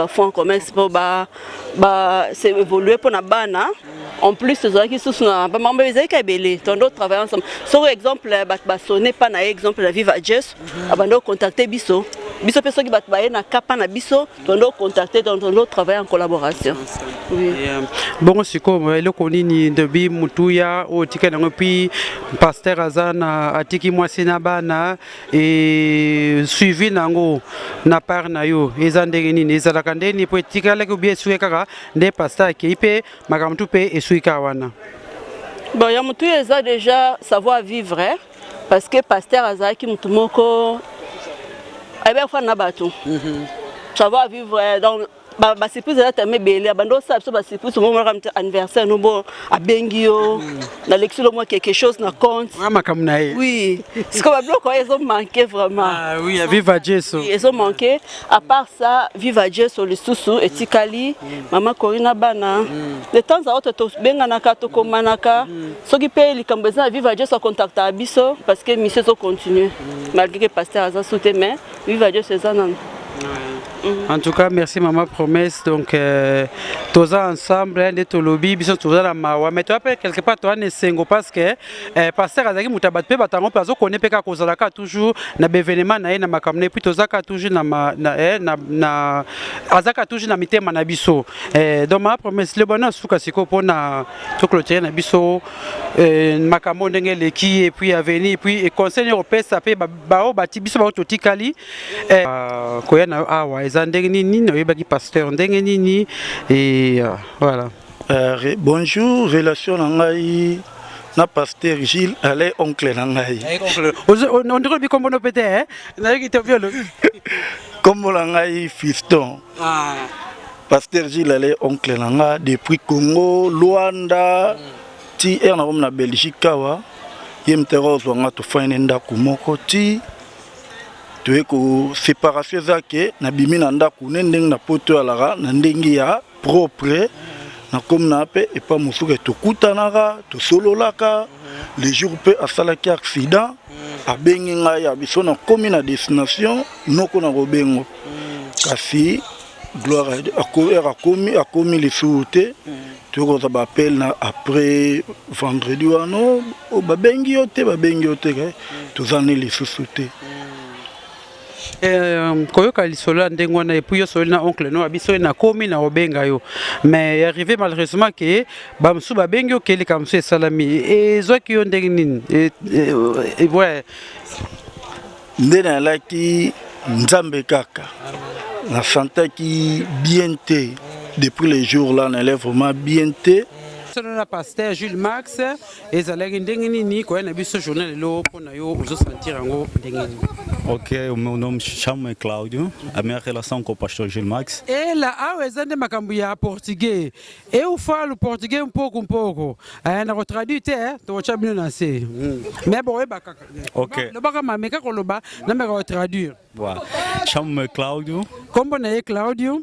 fonds en commerce pour évoluer pour la bana. En plus, ceux qui sont pas membres de belé, d'autres travaillent ensemble. Sur exemple, sonner pas na exemple la Viva Jess, abandon contacter Bisso. Biso personne qui bat na capa na biso, tondo contacter dans l'autre travail en collaboration. Oui. Bon c'est comme le konini de bi mutuya o tikana ngopi pasteur azana atiki mwasina bana et suivi nango na par na yo ezandenge nini ezalaka ndeni po tikala ko bi suye kaka nde pasteur kipe makamtu pe esuika wana. Bon ya mutu eza déjà savoir vivre parce que pasteur azaki mutu moko avec fan nabato. Savoir vivre dans c'est plus de la terme belé abando ça c'est plus au moment anniversaire nous bon à Bengio dans l'excellent moi quelque chose na compte oui c'est comme bloc ils ont manqué vraiment ah oui à Viva Jesso ils ont manqué à part ça Viva Jesso le Susu et Tikali maman Corina bana de temps à autre to benga na kato komanaka ce qui paye les cambezans Viva Jesso contacter abiso parce que mission so continue malgré que pasteur a sauté mais Viva Jesso ça non. En tout cas, merci maman promesse. Donc, tous ensemble, les tolobi, bisous tous la mawa. Mais tu appelles quelque part toi ne sengo parce que pasteur azaki mutabat pe batango plazo connaît pe ka kozalaka toujours na événement na na makamne puis tous aka toujours na azaka toujours na mitema na biso. Donc ma promesse le bona suka siko pona to clôturer na biso makambo ndenge leki et puis avenir puis conseil européen ça pe bao bati biso ba totikali koya na awa pasteur et voilà. Bonjour, relation nangai na pasteur Gilles allez oncle nangai. On dirait bien comme on peut être comme nangai fiston. Pasteur Gilles allez oncle nangai depuis Congo, Luanda, ti erna na Belgique kawa. Yemtero zwanga to fainenda kumoko ti tu ko séparation zake na bimi na ndaku ndenge na poto alara na ndenge ya propre na comme na pe et pas musuke to kutanaka to sololaka les jours pe asalaki accident abengi nga ya biso na komi na destination noko na robengo kasi gloire a commis les souhaiter tu ko ba appel na après vendredi wano o babengi yote to zane les souhaiter koyoka lisolo ndenge wana epuis yo soli na oncle no abiso na komi na obenga yo mais arrivé malheureusement que bamsu babengi yo keli kamsu salami et zoki yo ndenge nini et ouais ndena laki nzambe kaka na santaki bien te depuis les jours là on élève vraiment bien te le pasteur Jules Max et Zalegi Ndengini, quoi, n'a vu ce journal là pour nous sentir en gros Ndengini. Ok, meu nome chama Cláudio, a minha relação com o pastor Gil Max. E lá, eu ando macambuia português. Eu falo português um pouco. Na traduzir, tô chamando nascer. Mais bon, é bacana. Ok. Le bacana, mais quand on le bat, não me vai traduzir. Boa. Chamo-me Cláudio. Como é Cláudio?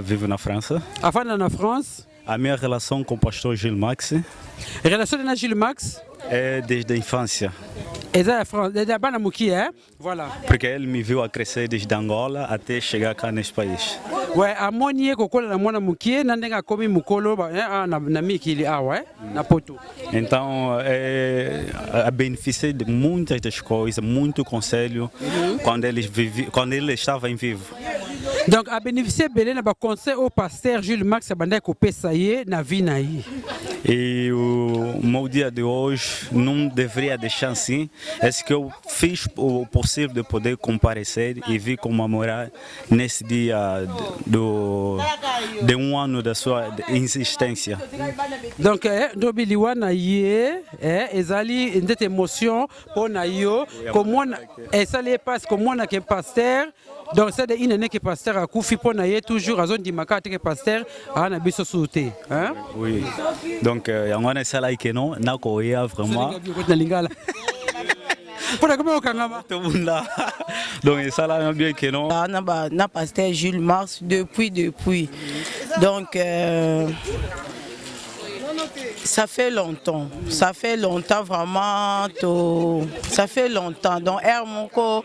Vivo na França. Afana na France. A minha relação com o pastor Gil Max. Relação com Gil Max? É desde a infância. Desde a Banamuki, voilà. Porque ele me viu a crescer desde Angola até chegar cá neste país. Ouais, a monie kokola na mwana mukie na ndenga komi mukolo na mikili awa na poto. Então, a beneficiar de muitas das coisas, muito conselho quando ele estava em vivo. Donc, à bénéficier de ba conseil au pasteur Jules Max Abandai Kopé Saye na vie na yi. E o dia de hoje não deveria deixar assim. Est-ce que eu fiz o possível de poder comparecer e vir comemorar nesse dia de ano da sua insistência? Donc, Ndobi Liwana yé, ezali une émotion pour nayo, comment ezali passe comment na que pasteur. Donc c'est une année que pasteur a koufi pour naye toujours à zone dimaka que pasteur a na biso sauté, hein? Oui. Donc yangwana sala ikeno na ko ya vraiment. Donc ça là bien que non. Na pasteur Jules Mars depuis. Donc ça fait longtemps vraiment ça fait longtemps donc moko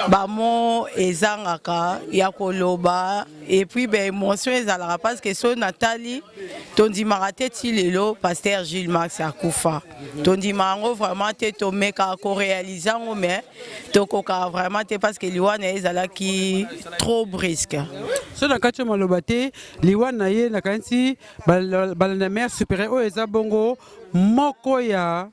bamo ezangaka ya koloba et puis ben émotion ezalaka parce que so Nathalie tondi marate ti lelo pasteur Gilles Max akufa tondi mango vraiment te to meka ko réaliser ngo mais to koka vraiment te parce que liwana ezalaki trop brusque so na kati malobate liwana ye na kanti balana mère supérieure eza bongo moko ya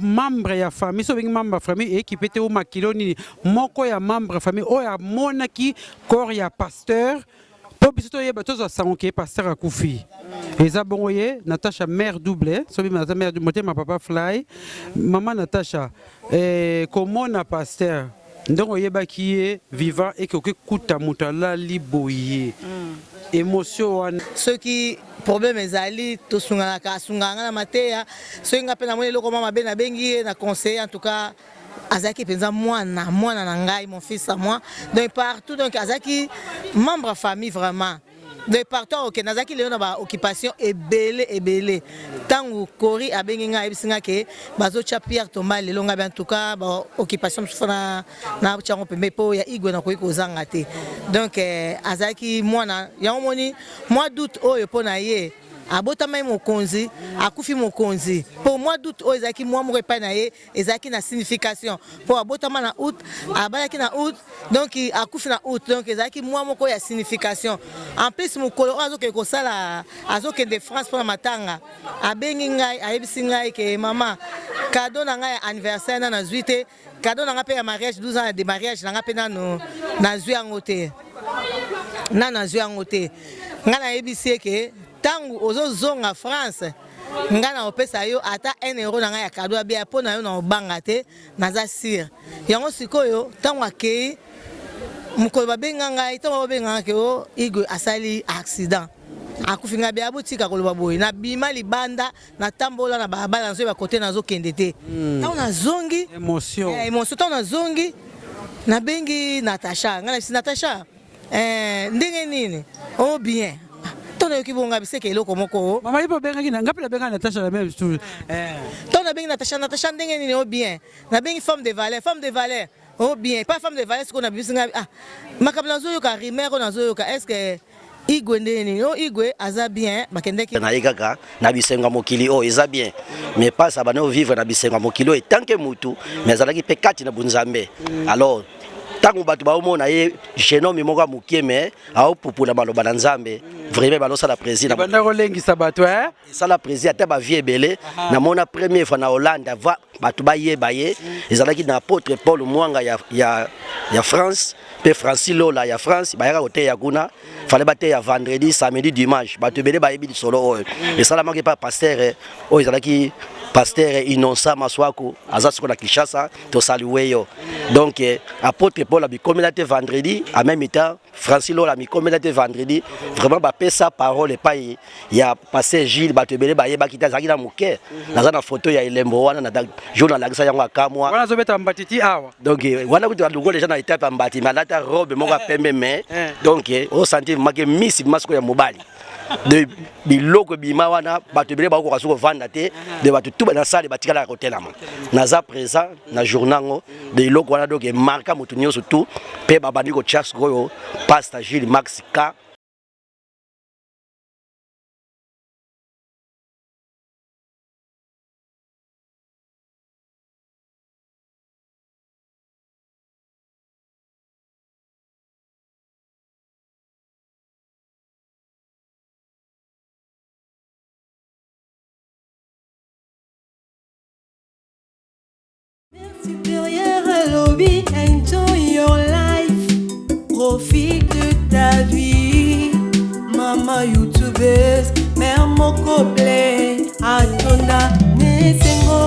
membre ya famille so bengi membre ya famille équipe te o makilo nini moko ya membre ya famille o ya monaki corps ya pasteur po biso to yeba tozo sango ke pasteur akufi eza bongo ye Natacha mère double so bi mata mère du motema papa fly maman Natacha komona pasteur ndongo yebaki ye vivant et que kuta mutala liboye émotion wana soki problème ezali to sungana na mateya so inga pena mwe loko mama bena bengi na conseiller en tout cas azaki penza mwana na ngai mon fils à moi donc partout donc azaki membre famille vraiment de partout ok nazaki leo na ba occupation ebele tangu kori abengi nga ebisinga ke bazo cha Pierre Thomas lelo nga en tout cas ba occupation fona na chango pembe po ya igwe na koiko zanga te donc azaki mwana ya omoni mois d'août oyo pona ye abota mai mokonzi akufi mokonzi pour mois d'août o ezaki mois mo repa na ye ezaki na signification pour abota na août abalaki na août donc akufi na août donc ezaki mois moko ya signification en plus mokolo azoke ko sala azoke de France pour matanga abengi ngai ayebisi ngai ke mama cadeau na ngai anniversaire na zuite cadeau na ngai pe ya mariage 12 ans de mariage na ngai pe na zui angote na zui angote ngana yebisi ke tangu ozozonga France ngana opesa yo ata 1 euro na ngai ya cadeau abia po na yo na obanga te naza sir yango sikoyo tangu akei mukolo babenga ngai tangu babenga ke o Igwe asali accident akufi nga bia butika koloba boy na bima libanda na tambola na barabara nzo ba côté nazo kende te tangu na zongi émotion tangu na zongi na bengi Natacha ngana si Natacha ndenge nini oh bien tona kibonga biseke eloko moko mama ipo benga kina ngapi la benga Natacha la même chose tona benga Natacha ndenge nini oh bien na bengi femme de valeur oh bien pas femme de valeur ce qu'on a bisinga ah makabla zoyo ka rimero na zoyo ka est-ce que Igwe ndeni oh Igwe aza bien bakendeki na yekaka na bisenga mokili oh eza bien mais pas ça bana vivre na bisenga mokili et tant que mutu mais azalaki pe kati na bunzambe alors tangu batu baomona ye genome moko mukie mais ao pupula maloba na nzambe vraiment balosa la président banda kolengisa batu ça la président ata ba vie belé na mona première fois na Hollande va batu ba ye ezalaki na apôtre Paul Mwanga ya France pe Francis Lola ya France bayaka côté ya kuna fallait bater ya vendredi samedi dimanche batu belé ba yebi solo et ça la manque pas pasteur ezalaki pasteur Innocent Maswaku azasiko na Kinshasa to salueyo donc apôtre Paul a bi communauté vendredi en même temps Francis Lola mi communauté vendredi vraiment ba pesa parole pas ya pasteur Gilles batebele ba yeba kita zakina muke naza na photo ya elembo wana na journal la yango akamwa wana zobeta mbatiti awa donc wana kuti balungo déjà na étape mbati malata robe moko pembe mais donc au sentir make miss masko ya mobali de biloko bima wana bato bele ba ko kaso vanda te de bato tuba na salle batikala ko telama naza présent na journango de biloko wana donc marka mutu nyoso tout pe babandi ko chas goyo pasteur Gilles Max K Supérieur lobby, enjoy your life. Profite de ta vie. Mama youtubeuse, mère moko play. Atona nesengo.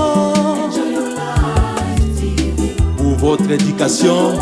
Pour votre éducation,